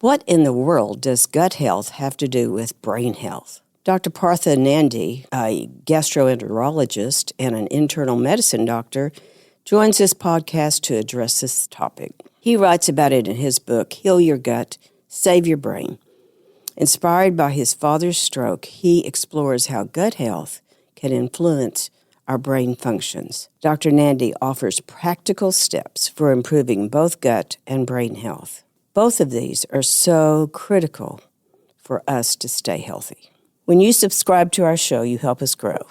What in the world does gut health have to do with brain health? Dr. Partha Nandi, a gastroenterologist and an internal medicine doctor, joins this podcast to address this topic. He writes about it in his book, Heal Your Gut, Save Your Brain. Inspired by his father's stroke, he explores how gut health can influence our brain functions. Dr. Nandi offers practical steps for improving both gut and brain health. Both of these are so critical for us to stay healthy. When you subscribe to our show, you help us grow.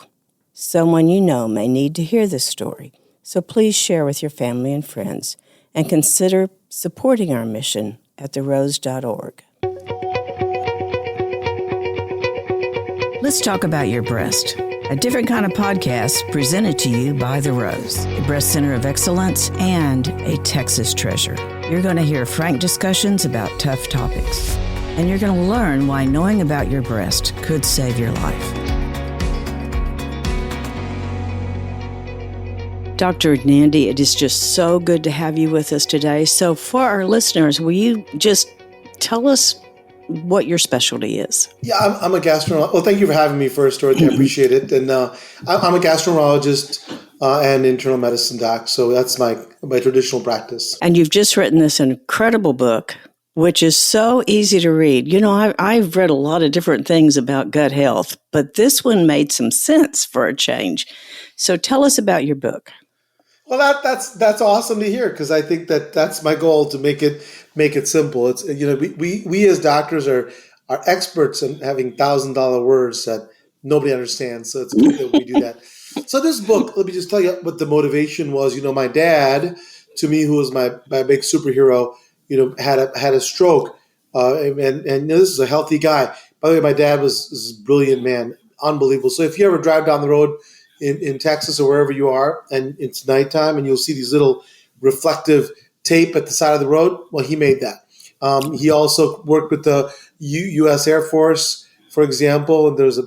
Someone you know may need to hear this story, so please share with your family and friends and consider supporting our mission at therose.org. Let's talk about your breast. A different kind of podcast presented to you by The Rose, a breast center of excellence and a Texas treasure. You're going to hear frank discussions about tough topics, and you're going to learn why knowing about your breast could save your life. Dr. Nandi, it is just so good to have you with us today. So for our listeners, will you just tell us what your specialty is? Yeah, I'm a gastroenterologist. Well, thank you for having me first, Dorothy. I appreciate it. And I'm a gastroenterologist and internal medicine doc. So that's my traditional practice. And you've just written this incredible book, which is so easy to read. You know, I've read a lot of different things about gut health, but this one made some sense for a change. So tell us about your book. Well, that's awesome to hear, because I think that's my goal, to make it simple. It's, we as doctors are experts in having $1,000 words that nobody understands. So it's good that we do that. So this book, let me just tell you what the motivation was. My dad, to me, who was my big superhero, had a stroke, and this is a healthy guy. By the way, my dad was a brilliant man, unbelievable. So if you ever drive down the road in Texas or wherever you are, and it's nighttime, and you'll see these little reflective tape at the side of the road. Well, he made that. He also worked with the U.S. Air Force, for example, and there's a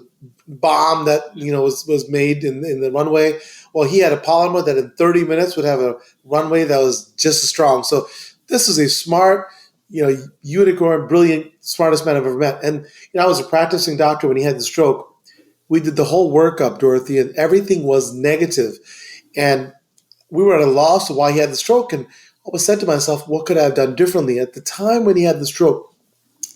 bomb that was made in the runway. Well, he had a polymer that in 30 minutes would have a runway that was just as strong. So this is a smart, unicorn, brilliant, smartest man I've ever met. And I was a practicing doctor when he had the stroke. We did the whole workup, Dorothy, and everything was negative. And we were at a loss of why he had the stroke. And I was said to myself, what could I have done differently? At the time when he had the stroke,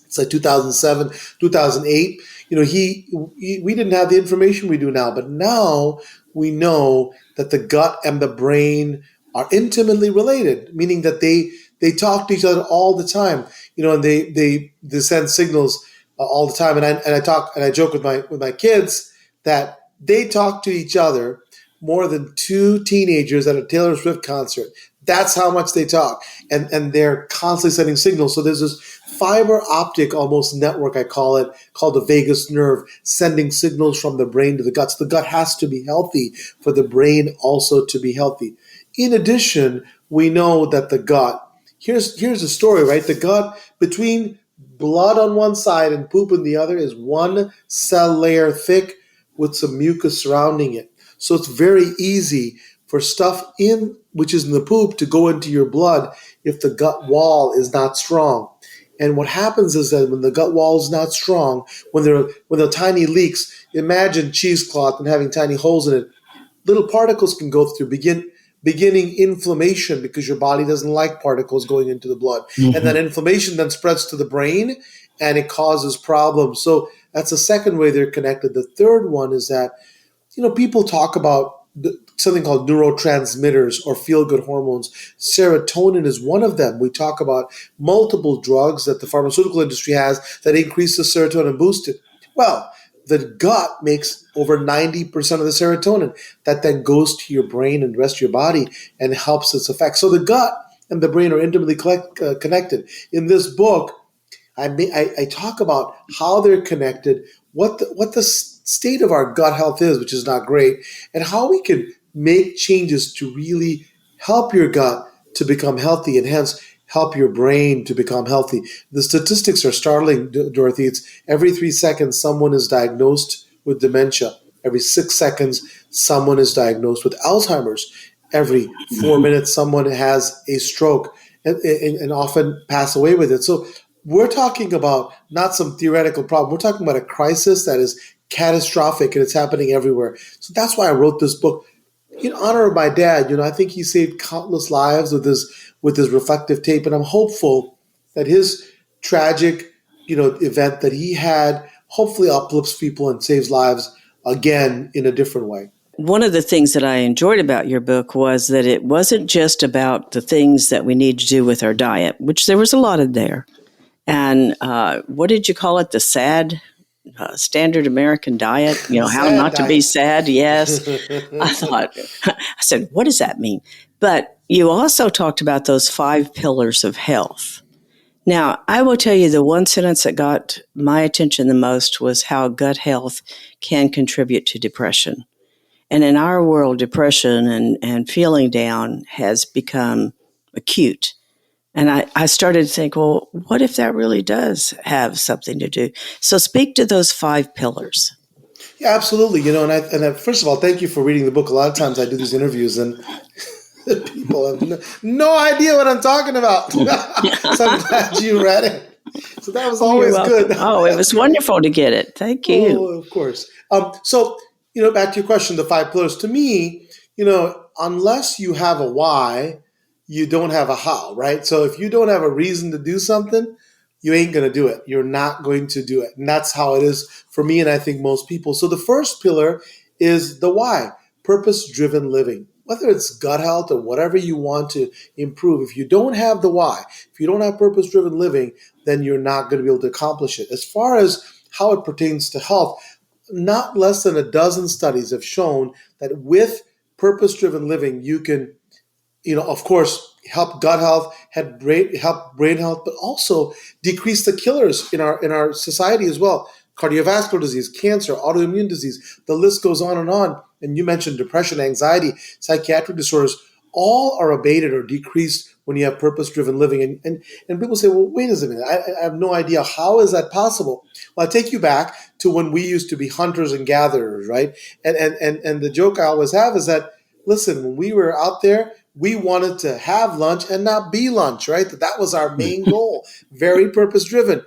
it's like 2007, 2008, we didn't have the information we do now. But now we know that the gut and the brain are intimately related, meaning that they talk to each other all the time, and they send signals all the time. And I joke with my kids that they talk to each other more than two teenagers at a Taylor Swift concert. That's how much they talk. And they're constantly sending signals. So there's this fiber optic almost network, I call it, called the vagus nerve, sending signals from the brain to the gut. So the gut has to be healthy for the brain also to be healthy. In addition, we know that the gut, here's the story, right? The gut, between blood on one side and poop on the other, is one cell layer thick with some mucus surrounding it. So it's very easy for stuff which is in the poop to go into your blood if the gut wall is not strong. And what happens is that when the gut wall is not strong, when there are tiny leaks, imagine cheesecloth and having tiny holes in it, little particles can go through, beginning inflammation, because your body doesn't like particles going into the blood. Mm-hmm. And that inflammation then spreads to the brain and it causes problems. So that's the second way they're connected. The third one is that, people talk about something called neurotransmitters or feel-good hormones. Serotonin is one of them. We talk about multiple drugs that the pharmaceutical industry has that increase the serotonin and boost it. Well, the gut makes over 90% of the serotonin that then goes to your brain and the rest of your body and helps its effect. So the gut and the brain are intimately connected. In this book, I talk about how they're connected, what the state of our gut health is, which is not great, and how we can make changes to really help your gut to become healthy and hence help your brain to become healthy. The statistics are startling, Dorothy. It's every 3 seconds someone is diagnosed with dementia. Every 6 seconds someone is diagnosed with Alzheimer's. Every 4 minutes someone has a stroke and often pass away with it. So we're talking about not some theoretical problem. We're talking about a crisis that is catastrophic and it's happening everywhere. So that's why I wrote this book in honor of my dad. I think he saved countless lives with his reflective tape, and I'm hopeful that his tragic, event that he had hopefully uplifts people and saves lives again in a different way. One of the things that I enjoyed about your book was that it wasn't just about the things that we need to do with our diet, which there was a lot of there. And what did you call it? The sad standard American diet? The How sad not to be diet. sad. Yes. I said, what does that mean? But you also talked about those 5 pillars of health. Now, I will tell you the one sentence that got my attention the most was how gut health can contribute to depression. And in our world, depression and feeling down has become acute. And I started to think, well, what if that really does have something to do? So speak to those 5 pillars. Yeah, absolutely. And first of all, thank you for reading the book. A lot of times I do these interviews and people have no idea what I'm talking about. So I'm glad you read it. So that was always good. Oh, it was wonderful to get it. Thank you. Oh, of course. So, back to your question, the 5 pillars. To me, unless you have a why, you don't have a how, right? So if you don't have a reason to do something, you ain't going to do it. You're not going to do it. And that's how it is for me, and I think most people. So the first pillar is the why, purpose-driven living. Whether it's gut health or whatever you want to improve, if you don't have the why, if you don't have purpose-driven living, then you're not going to be able to accomplish it. As far as how it pertains to health, not less than a dozen studies have shown that with purpose-driven living, you can, of course, help gut health, help brain health, but also decrease the killers in our society as well. Cardiovascular disease, cancer, autoimmune disease, the list goes on and on. And you mentioned depression, anxiety, psychiatric disorders, all are abated or decreased when you have purpose-driven living. And people say, well, wait a minute, I have no idea. How is that possible? Well, I take you back to when we used to be hunters and gatherers, right? And the joke I always have is that, listen, when we were out there, we wanted to have lunch and not be lunch, right? That was our main goal, very purpose-driven.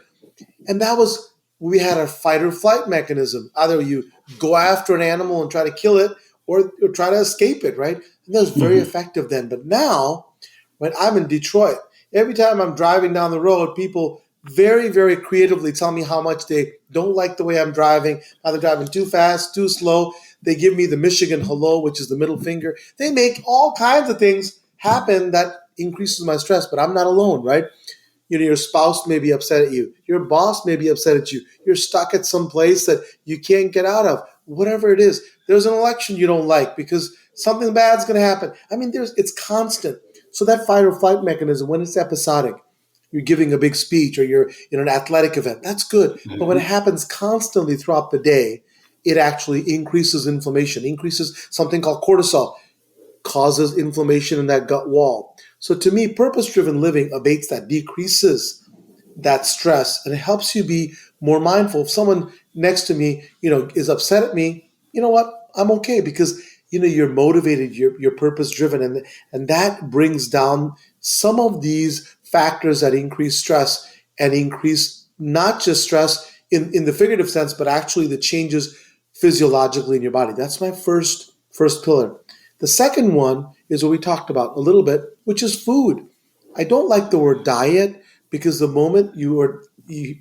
And that was, we had a fight or flight mechanism. Either you go after an animal and try to kill it or try to escape it, right? And that was very effective then. But now, when I'm in Detroit, every time I'm driving down the road, people very, very creatively tell me how much they don't like the way I'm driving, either driving too fast, too slow. They give me the Michigan hello, which is the middle finger. They make all kinds of things happen that increases my stress, but I'm not alone, right? Your spouse may be upset at you. Your boss may be upset at you. You're stuck at some place that you can't get out of. Whatever it is, there's an election you don't like because something bad's going to happen. I mean, it's constant. So that fight or flight mechanism, when it's episodic, you're giving a big speech or you're in an athletic event, that's good. But when it happens constantly throughout the day, it actually increases inflammation, increases something called cortisol, causes inflammation in that gut wall. So to me, purpose-driven living abates that, decreases that stress, and it helps you be more mindful. If someone next to me, is upset at me, you know what? I'm okay because, you're motivated, you're purpose-driven, and that brings down some of these factors that increase stress and increase not just stress in the figurative sense, but actually the changes physiologically in your body. That's my first pillar. The second one is what we talked about a little bit, which is food. I don't like the word diet because the moment you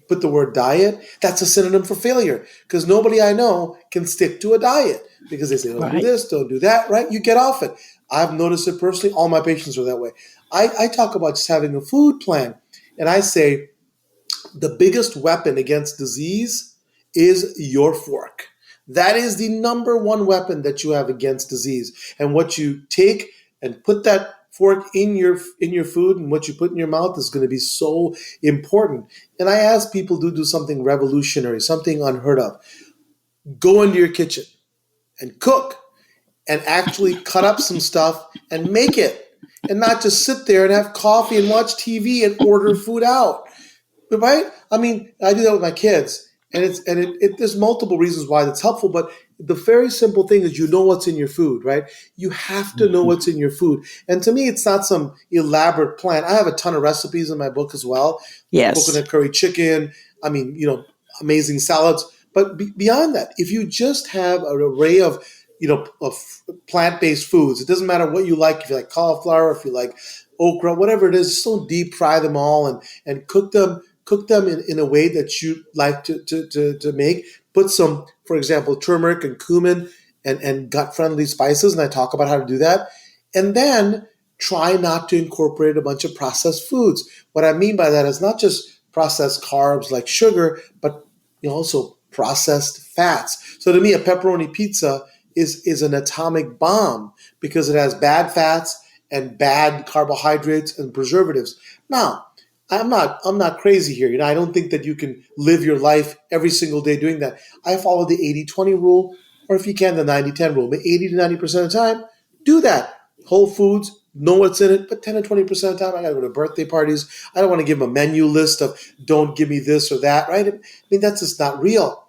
put the word diet, that's a synonym for failure because nobody I know can stick to a diet because they say, don't do this, don't do that, right? You get off it. I've noticed it personally. All my patients are that way. I talk about just having a food plan, and I say the biggest weapon against disease is your fork. That is the number one weapon that you have against disease. And what you take and put that fork in your food and what you put in your mouth is going to be so important. And I ask people to do something revolutionary, something unheard of. Go into your kitchen and cook and actually cut up some stuff and make it. And not just sit there and have coffee and watch TV and order food out. Right? I mean, I do that with my kids. And there's multiple reasons why that's helpful, but the very simple thing is you know what's in your food, right? You have to know what's in your food. And to me, it's not some elaborate plan. I have a ton of recipes in my book as well. Yes. Coconut curry chicken, amazing salads. But beyond that, if you just have an array of, of plant-based foods, it doesn't matter what you like. If you like cauliflower, if you like okra, whatever it is, just don't deep fry them all and cook them in a way that you like to make. Put some, for example, turmeric and cumin and gut-friendly spices, and I talk about how to do that. And then try not to incorporate a bunch of processed foods. What I mean by that is not just processed carbs like sugar, but also processed fats. So to me, a pepperoni pizza is an atomic bomb because it has bad fats and bad carbohydrates and preservatives. Now, I'm not crazy here. I don't think that you can live your life every single day doing that. I follow the 80-20 rule, or if you can, the 90-10 rule. But 80 to 90% of the time, do that. Whole foods, know what's in it, but 10 to 20% of the time, I got to go to birthday parties. I don't want to give them a menu list of don't give me this or that, right? I mean, that's just not real.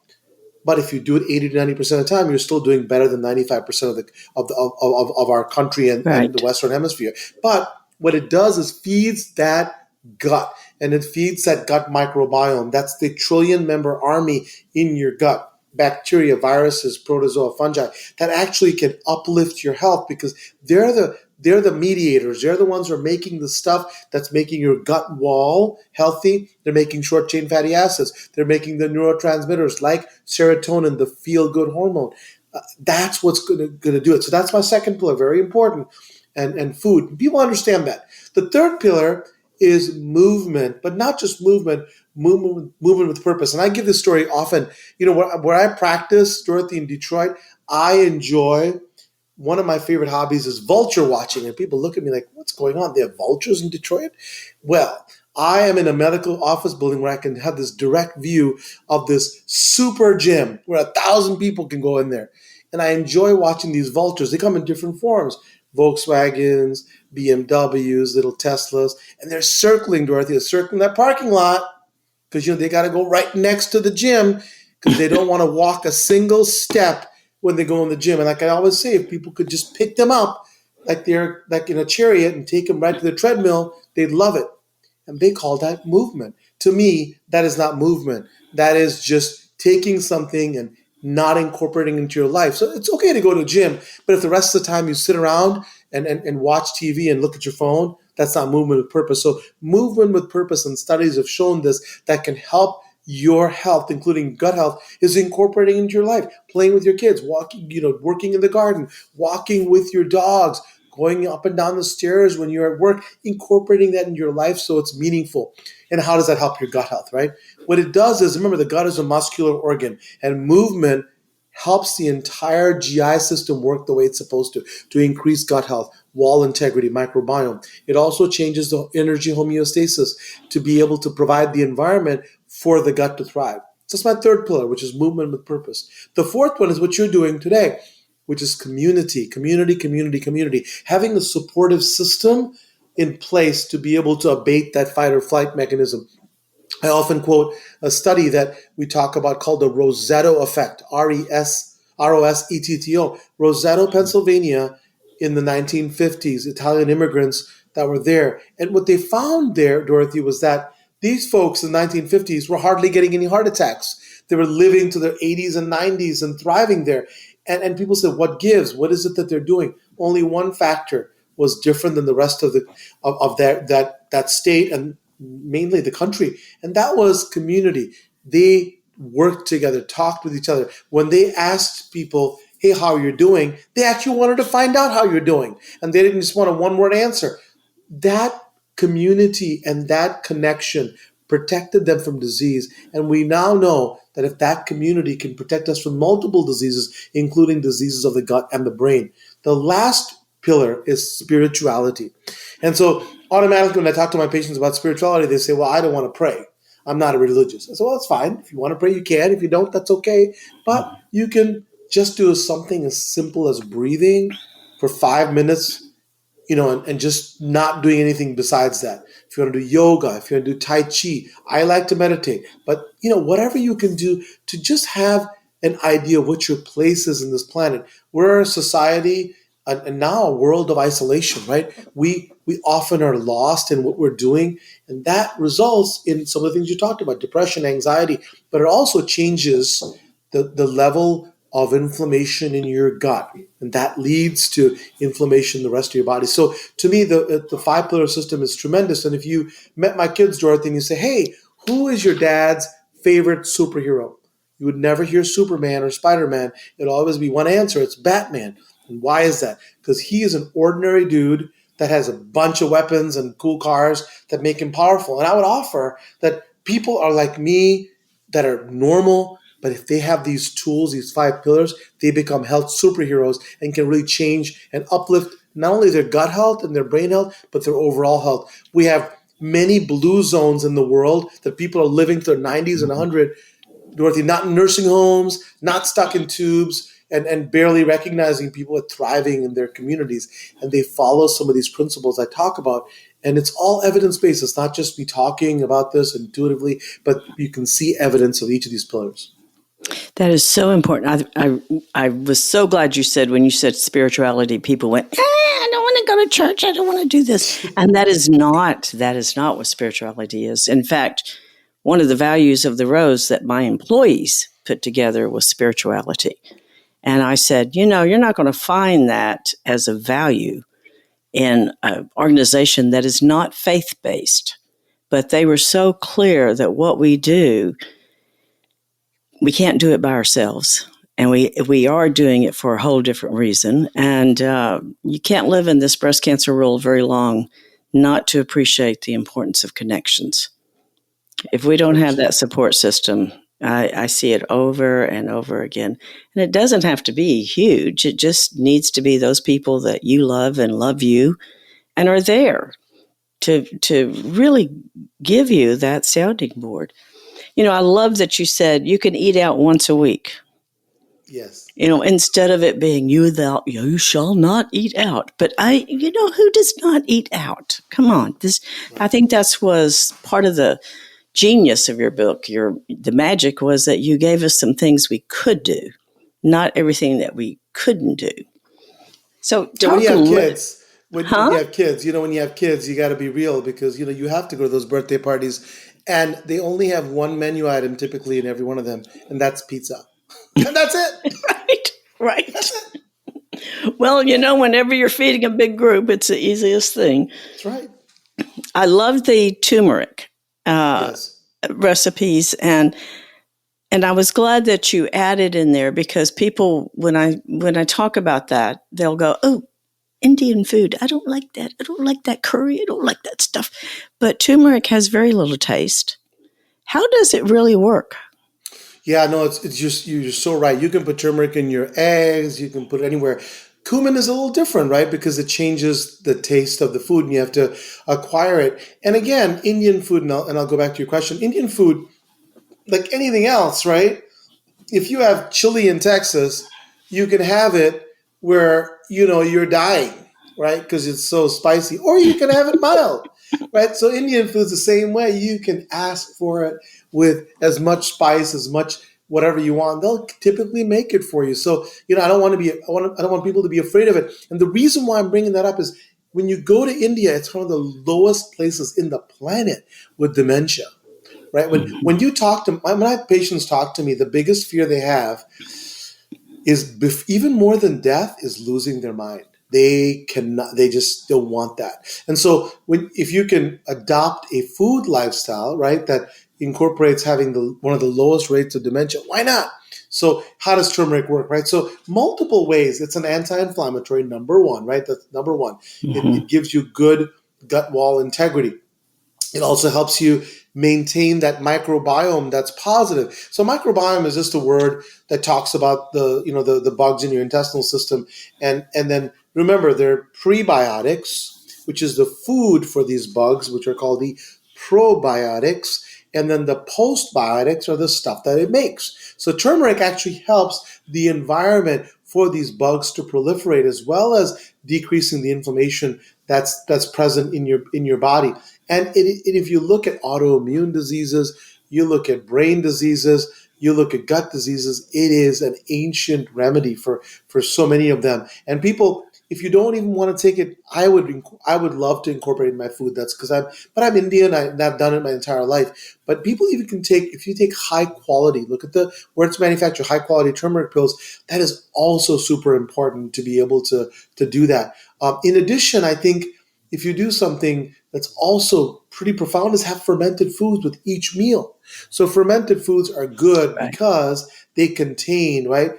But if you do it 80 to 90% of the time, you're still doing better than 95% of our country and the Western Hemisphere. But what it does is feeds that gut, and it feeds that gut microbiome. That's the trillion-member army in your gut. Bacteria, viruses, protozoa, fungi that actually can uplift your health because they're the mediators. They're the ones who are making the stuff that's making your gut wall healthy. They're making short-chain fatty acids. They're making the neurotransmitters like serotonin, the feel-good hormone. That's what's going to do it. So that's my second pillar, very important, and food. People understand that. The third pillar is movement, but not just movement with purpose. And I give this story often. Where I practice, Dorothy, in Detroit, I enjoy. One of my favorite hobbies is vulture watching, and people look at me like, what's going on? They have vultures in Detroit? Well, I am in a medical office building where I can have this direct view of this super gym where 1,000 people can go in there. And I enjoy watching these vultures. They come in different forms. Volkswagens, BMWs, little Teslas, and they're circling, Dorothy, circling that parking lot because, they got to go right next to the gym because they don't want to walk a single step when they go in the gym. And like I always say, if people could just pick them up like they're like in a chariot and take them right to the treadmill, they'd love it. And they call that movement. To me, that is not movement. That is just taking something and not incorporating into your life. So it's okay to go to the gym, but if the rest of the time you sit around and watch TV and look at your phone, that's not movement with purpose. So movement with purpose, and studies have shown this, that can help your health, including gut health, is incorporating into your life, playing with your kids, walking, working in the garden, walking with your dogs, going up and down the stairs when you're at work, incorporating that in your life so it's meaningful. And how does that help your gut health, right? What it does is, remember, the gut is a muscular organ, and movement helps the entire GI system work the way it's supposed to increase gut health, wall integrity, microbiome. It also changes the energy homeostasis to be able to provide the environment for the gut to thrive. So that's my third pillar, which is movement with purpose. The fourth one is what you're doing today, which is community. Having a supportive system in place to be able to abate that fight or flight mechanism. I often quote a study that we talk about called the Rosetto effect, Rosetto, Rosetto, Pennsylvania, in the 1950s, Italian immigrants that were there. And what they found there, Dorothy, was that these folks in the 1950s were hardly getting any heart attacks. They were living to their 80s and 90s and thriving there. And people said, what gives? What is it that they're doing? Only one factor was different than the rest of that state and mainly the country, and that was community. They worked together, talked with each other. When they asked people, hey, how are you doing? They actually wanted to find out how you're doing, and they didn't just want a one-word answer. That community and that connection protected them from disease, and we now know that if that community can protect us from multiple diseases, including diseases of the gut and the brain. The last pillar is spirituality. And so automatically when I talk to my patients about spirituality, they say, well, I don't want to pray. I'm not a religious. I say, well, that's fine. If you want to pray, you can. If you don't, that's okay. But you can just do something as simple as breathing for 5 minutes and just not doing anything besides that. If you want to do yoga, if you want to do Tai Chi, I like to meditate. But, whatever you can do to just have an idea of what your place is in this planet. We're a society and now a world of isolation, right? We often are lost in what we're doing, and that results in some of the things you talked about, depression, anxiety, but it also changes the level of inflammation in your gut, and that leads to inflammation in the rest of your body. So to me, the five pillar system is tremendous. And if you met my kids, Dorothy, and you say, hey, who is your dad's favorite superhero? You would never hear Superman or Spider-Man. It'll always be one answer. It's Batman. And why is that? Because he is an ordinary dude that has a bunch of weapons and cool cars that make him powerful. And I would offer that people are like me that are normal, but if they have these tools, these five pillars, they become health superheroes and can really change and uplift not only their gut health and their brain health, but their overall health. We have many blue zones in the world that people are living to their 90s and 100, Dorothy, not in nursing homes, not stuck in tubes, and barely recognizing people are thriving in their communities. And they follow some of these principles I talk about. And it's all evidence-based. It's not just me talking about this intuitively, but you can see evidence of each of these pillars. That is so important. I was so glad you said, when you said spirituality, people went, I don't want to go to church. I don't want to do this. And that is not what spirituality is. In fact, one of the values of the Rose that my employees put together was spirituality. And I said, you're not going to find that as a value in an organization that is not faith-based. But they were so clear that what we do, we can't do it by ourselves. And we are doing it for a whole different reason. And you can't live in this breast cancer world very long not to appreciate the importance of connections. If we don't have that support system, I see it over and over again. And it doesn't have to be huge. It just needs to be those people that you love and love you and are there to really give you that sounding board. I love that you said you can eat out once a week. Yes. Instead of it being you shall not eat out. But who does not eat out? Come on. I think that was part of the genius of your book. The magic was that you gave us some things we could do, not everything that we couldn't do. So when you have kids, when you have kids, you got to be real, because you have to go to those birthday parties, and they only have one menu item typically in every one of them, and that's pizza, and that's it. Right. Well, whenever you're feeding a big group, it's the easiest thing. That's right. I love the turmeric Yes. recipes, and I was glad that you added in there, because people, when I talk about that, they'll go, oh, Indian food, I don't like that. I don't like that curry. I don't like that stuff. But turmeric has very little taste. How does it really work? Yeah, no, it's just, you're so right. You can put turmeric in your eggs. You can put it anywhere. Cumin is a little different, right? Because it changes the taste of the food, and you have to acquire it. And again, Indian food, and I'll go back to your question. Indian food, like anything else, right? If you have chili in Texas, you can have it where, you're dying, right? Because it's so spicy. Or you can have it mild, right? So Indian food is the same way. You can ask for it with as much spice, as much whatever you want. They'll typically make it for you. So, I don't want people to be afraid of it. And the reason why I'm bringing that up is when you go to India, it's one of the lowest places in the planet with dementia. Right? When you talk to when my patients talk to me, the biggest fear they have is, even more than death, is losing their mind. They just don't want that. And so if you can adopt a food lifestyle, right, that incorporates having one of the lowest rates of dementia, why not? So how does turmeric work, right? So multiple ways. It's an anti-inflammatory, number one, right? That's number one. Mm-hmm. It gives you good gut wall integrity. It also helps you maintain that microbiome that's positive. So microbiome is just a word that talks about the bugs in your intestinal system. And then remember, there are prebiotics, which is the food for these bugs, which are called the probiotics. And then the postbiotics are the stuff that it makes. So turmeric actually helps the environment for these bugs to proliferate, as well as decreasing the inflammation that's present in your body. And if you look at autoimmune diseases, you look at brain diseases, you look at gut diseases, it is an ancient remedy for so many of them. And people, if you don't even want to take it, I would love to incorporate it in my food. That's because I'm Indian. And I've done it my entire life. But people even can take, if you take high quality, look at where it's manufactured, high quality turmeric pills. That is also super important to be able to do that. In addition, I think if you do something that's also pretty profound is have fermented foods with each meal. So fermented foods are good Right. because they contain, right,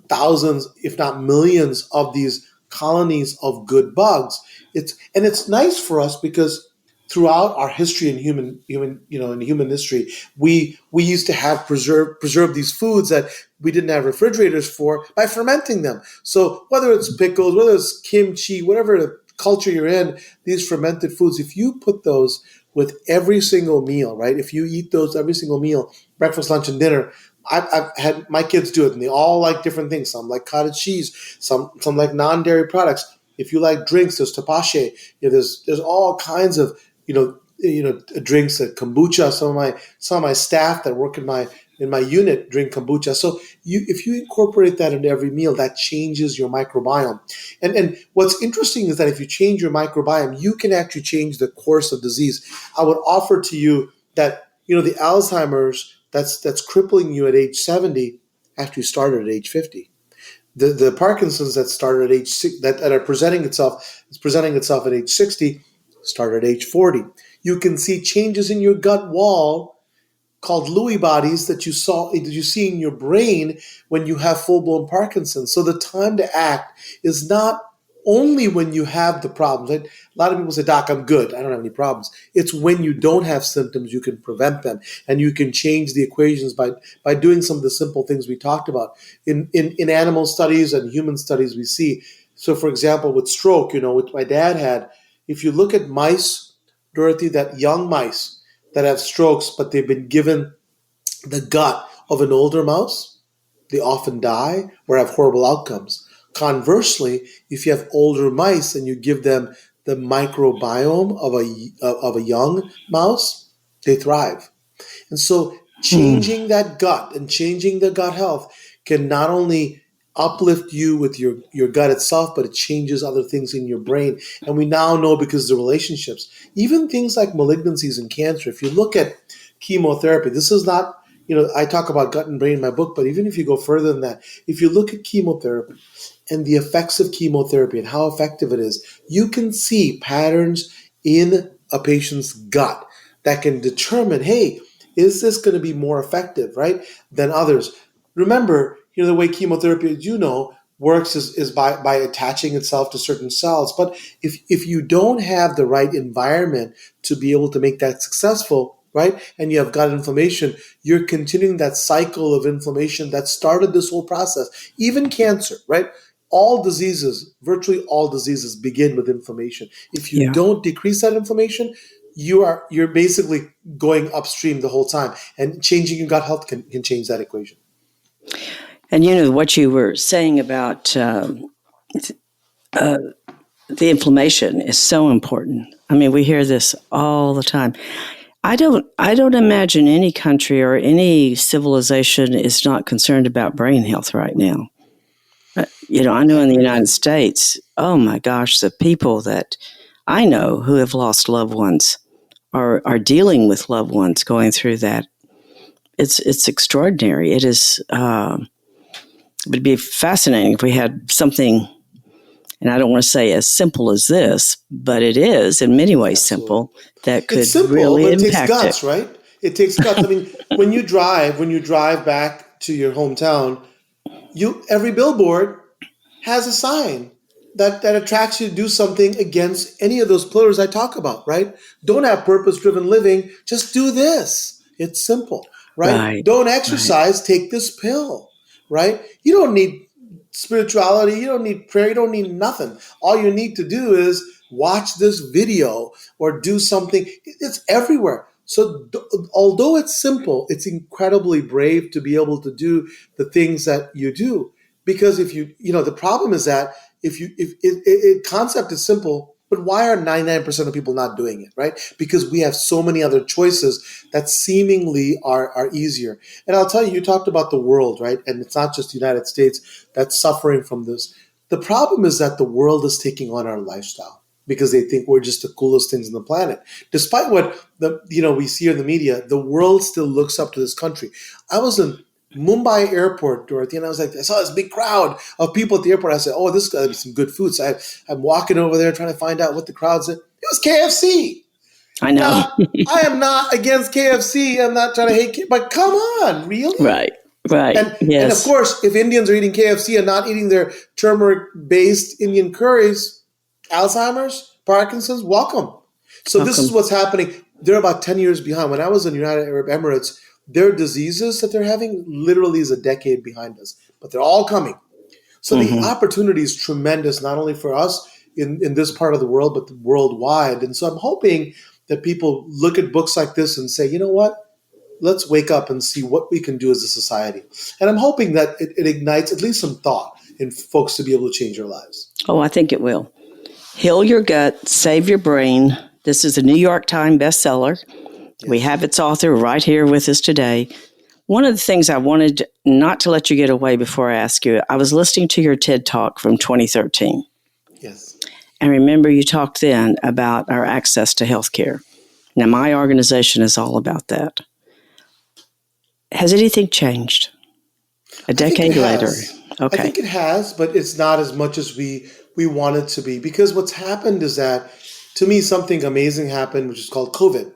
thousands, if not millions, of these colonies of good bugs. It's nice for us because throughout our history in human history, we used to have preserve these foods that we didn't have refrigerators for by fermenting them. So whether it's pickles, whether it's kimchi, whatever culture you're in, these fermented foods, if you put those with every single meal, right? If you eat those every single meal, breakfast, lunch, and dinner, I've had my kids do it, and they all like different things. Some like cottage cheese, some like non-dairy products. If you like drinks, there's tapache. There's all kinds of drinks, kombucha. Some of my staff that work in my unit drink kombucha. So if you incorporate that into every meal, that changes your microbiome. And what's interesting is that if you change your microbiome, you can actually change the course of disease. I would offer to you that the Alzheimer's that's crippling you at age 70 actually started at age 50. The Parkinson's that started at age 6, that are presenting itself at age 60 started at age 40. You can see changes in your gut wall called Lewy bodies that you see in your brain when you have full-blown Parkinson's. So the time to act is not only when you have the problems. A lot of people say, Doc, I'm good. I don't have any problems. It's when you don't have symptoms, you can prevent them. And you can change the equations by doing some of the simple things we talked about. In animal studies and human studies, we see. So, for example, with stroke, which my dad had, if you look at mice, Dorothy, that young mice that have strokes, but they've been given the gut of an older mouse, they often die or have horrible outcomes. Conversely, if you have older mice and you give them the microbiome of a young mouse, they thrive. And so changing that gut and changing the gut health can not only uplift you with your gut itself, but it changes other things in your brain. And we now know, because of the relationships, even things like malignancies and cancer, if you look at chemotherapy, this is not, I talk about gut and brain in my book, but even if you go further than that, if you look at chemotherapy and the effects of chemotherapy and how effective it is, you can see patterns in a patient's gut that can determine, hey, is this going to be more effective, right, than others? Remember, the way chemotherapy, as works is by attaching itself to certain cells. But if you don't have the right environment to be able to make that successful, right, and you have gut inflammation, you're continuing that cycle of inflammation that started this whole process. Even cancer, right? Virtually all diseases begin with inflammation. If you don't decrease that inflammation, you're basically going upstream the whole time, and changing your gut health can change that equation. And what you were saying about the inflammation is so important. I mean, we hear this all the time. I don't imagine any country or any civilization is not concerned about brain health right now. I know in the United States, oh my gosh, the people that I know who have lost loved ones are dealing with loved ones going through that. It's extraordinary. It is. It would be fascinating if we had something, and I don't want to say as simple as this, but it is in many ways simple, that could really but it impact takes guts, right? It takes guts. I mean, when you drive back to your hometown, every billboard has a sign that attracts you to do something against any of those pillars I talk about, right? Don't have purpose-driven living, just do this. It's simple, right? Right. Don't exercise, take this pill, right? You don't need spirituality, you don't need prayer, you don't need nothing. All you need to do is watch this video or do something. It's everywhere. So although it's simple, it's incredibly brave to be able to do the things that you do. Because the problem is that concept is simple, but why are 99% of people not doing it, right? Because we have so many other choices that seemingly are easier. And I'll tell you, you talked about the world, right? And it's not just the United States that's suffering from this. The problem is that the world is taking on our lifestyle because they think we're just the coolest things on the planet. Despite what we see in the media, the world still looks up to this country. I was in Mumbai airport, Dorothy, and I saw this big crowd of people at the airport. I said, oh, this is going to be some good food. So I'm walking over there trying to find out what the crowd's at. It was KFC. I know. Now, I am not against KFC. I'm not trying to hate KFC, but come on, really? Right. And of course, if Indians are eating KFC and not eating their turmeric-based Indian curries, Alzheimer's, Parkinson's, welcome. So this is what's happening. They're about 10 years behind. When I was in the United Arab Emirates, their diseases that they're having literally is a decade behind us, but they're all coming. So the opportunity is tremendous, not only for us in this part of the world, but worldwide. And so I'm hoping that people look at books like this and say, you know what? Let's wake up and see what we can do as a society. And I'm hoping that it ignites at least some thought in folks to be able to change their lives. Oh, I think it will. Heal your gut, save your brain. This is a New York Times bestseller. Yes. We have its author right here with us today. One of the things I wanted not to let you get away before I ask you, I was listening to your TED Talk from 2013. Yes. And remember you talked then about our access to health care. Now, my organization is all about that. Has anything changed? A decade later? Okay. I think it has, but it's not as much as we want it to be. Because what's happened is that, to me, something amazing happened, which is called COVID. It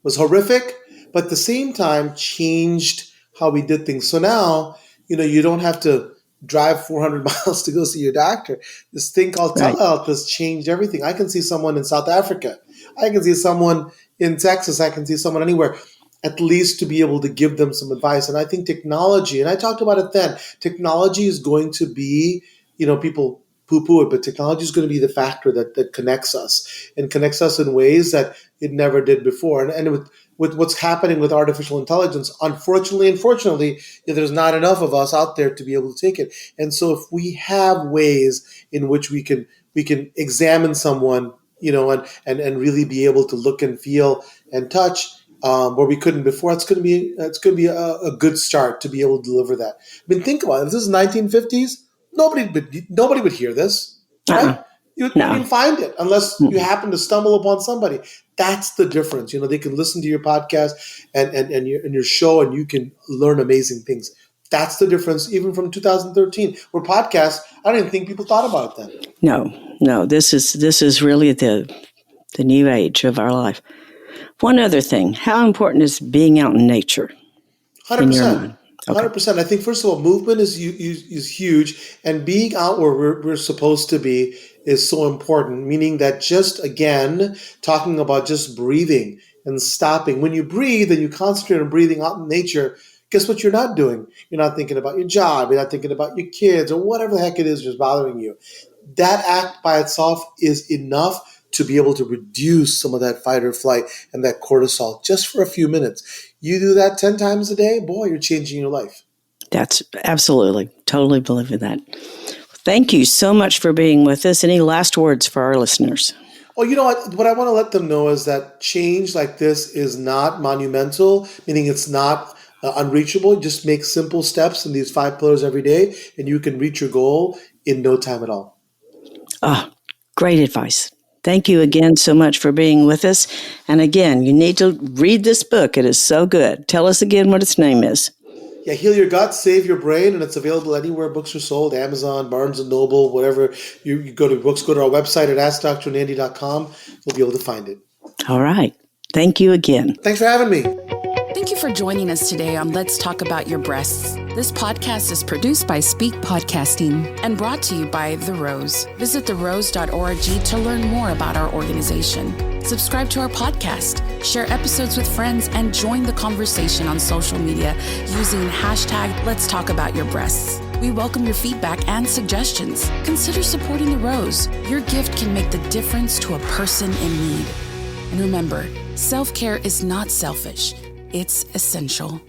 was horrific, but at the same time changed how we did things. So now, you don't have to drive 400 miles to go see your doctor. This thing called telehealth has changed everything. I can see someone in South Africa. I can see someone in Texas. I can see someone anywhere, at least to be able to give them some advice. And I think technology, and I talked about it then, technology is going to be, people poo-poo it, but technology is going to be the factor that connects us and connects us in ways that it never did before. And with what's happening with artificial intelligence, unfortunately, there's not enough of us out there to be able to take it. And so if we have ways in which we can examine someone, and really be able to look and feel and touch where we couldn't before, it's going to be a good start to be able to deliver that. I mean, think about it. If this is 1950s, nobody would hear this, right? You wouldn't find it unless you happen to stumble upon somebody. That's the difference. They can listen to your podcast and your show, and you can learn amazing things. That's the difference, even from 2013, where podcasts, I don't even think people thought about it then. No. This is really the new age of our life. One other thing, how important is being out in nature? 100%. 100%. I think, first of all, movement is huge, and being out where we're supposed to be is so important, meaning that just, again, talking about just breathing and stopping. When you breathe and you concentrate on breathing out in nature, guess what you're not doing? You're not thinking about your job. You're not thinking about your kids or whatever the heck it is that's bothering you. That act by itself is enough to be able to reduce some of that fight or flight and that cortisol just for a few minutes. You do that 10 times a day, boy, you're changing your life. That's absolutely, totally believe in that. Thank you so much for being with us. Any last words for our listeners? Well, what I want to let them know is that change like this is not monumental, meaning it's not unreachable. Just make simple steps in these 5 pillars every day, and you can reach your goal in no time at all. Great advice. Thank you again so much for being with us. And again, you need to read this book. It is so good. Tell us again what its name is. Yeah, Heal Your Gut, Save Your Brain, and it's available anywhere books are sold, Amazon, Barnes & Noble, whatever. You go to books, go to our website at AskDrNandy.com. You'll be able to find it. All right. Thank you again. Thanks for having me. Thank you for joining us today on Let's Talk About Your Breasts. This podcast is produced by Speak Podcasting and brought to you by The Rose. Visit therose.org to learn more about our organization. Subscribe to our podcast, share episodes with friends, and join the conversation on social media using hashtag Let's Talk About Your Breasts. We welcome your feedback and suggestions. Consider supporting The Rose. Your gift can make the difference to a person in need. And remember, self-care is not selfish. It's essential.